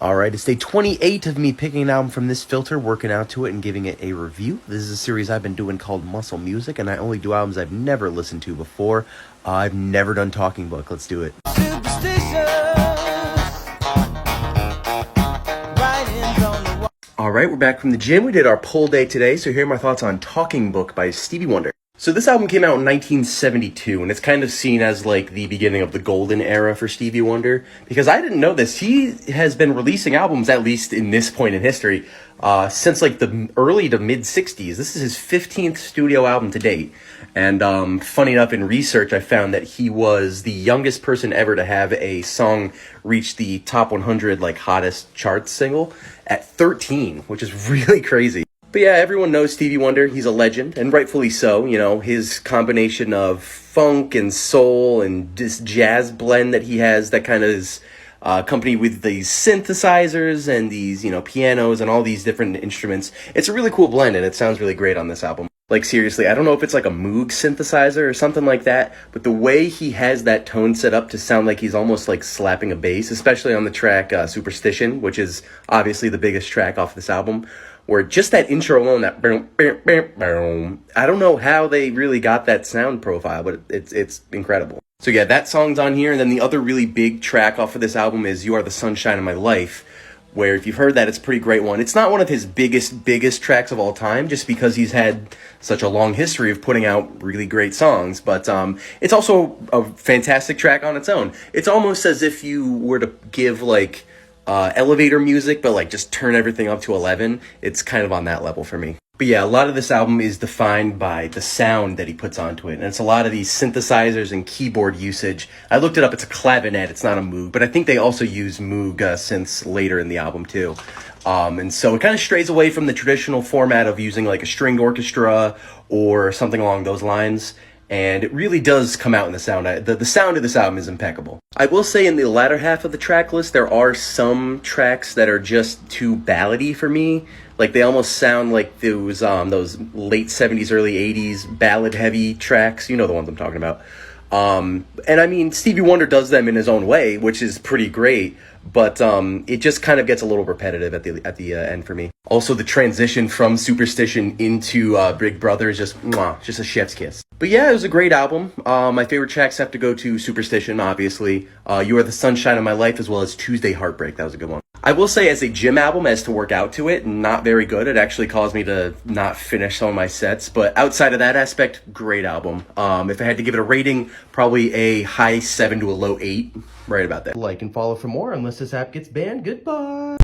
Alright, it's day 28 of me picking an album from this filter, working out to it, and giving it a review. This is a series I've been doing called Muscle Music, and I only do albums I've never listened to before. I've never done Talking Book. Let's do it. Alright, we're back from the gym. We did our pull day today, so here are my thoughts on Talking Book by Stevie Wonder. So this album came out in 1972, and it's kind of seen as like the beginning of the golden era for Stevie Wonder, because I didn't know this. He has been releasing albums, at least in this point in history, since like the early to mid 60s. This is his 15th studio album to date. And funny enough, in research, I found that he was the youngest person ever to have a song reach the top 100 like hottest charts single at 13, which is really crazy. But yeah, everyone knows Stevie Wonder. He's a legend, and rightfully so. You know, his combination of funk and soul and this jazz blend that he has that kind of is accompanied with these synthesizers and these, you know, pianos and all these different instruments. It's a really cool blend, and it sounds really great on this album. Like, seriously, I don't know if it's like a Moog synthesizer or something like that, but the way he has that tone set up to sound like he's almost like slapping a bass, especially on the track Superstition, which is obviously the biggest track off this album, where just that intro alone, that boom, boom, boom, boom, I don't know how they really got that sound profile, but it's incredible. So yeah, that song's on here, and then the other really big track off of this album is You Are the Sunshine of My Life, where if you've heard that, it's a pretty great one. It's not one of his biggest tracks of all time, just because he's had such a long history of putting out really great songs, but it's also a fantastic track on its own. It's almost as if you were to give like elevator music, but like just turn everything up to 11. It's kind of on that level for me. But yeah, a lot of this album is defined by the sound that he puts onto it, and it's a lot of these synthesizers and keyboard usage. I looked it up, it's a clavinet, it's not a Moog, but I think they also use Moog synths later in the album too. And so it kind of strays away from the traditional format of using like a stringed orchestra or something along those lines. And it really does come out in the sound. The sound of this album is impeccable. I will say in the latter half of the track list, there are some tracks that are just too ballady for me. Like, they almost sound like those late 70s, early 80s ballad-heavy tracks. You know the ones I'm talking about. And I mean, Stevie Wonder does them in his own way, which is pretty great. But it just kind of gets a little repetitive at the end for me. Also, the transition from Superstition into Big Brother is just a chef's kiss. But yeah, it was a great album. My favorite tracks have to go to Superstition, obviously. You Are the Sunshine of My Life, as well as Tuesday Heartbreak. That was a good one. I will say, as a gym album, as to work out to it, not very good. It actually caused me to not finish some of my sets. But outside of that aspect, great album. If I had to give it a rating, probably a high 7 to a low 8. Right about that. Like and follow for more, unless this app gets banned. Goodbye.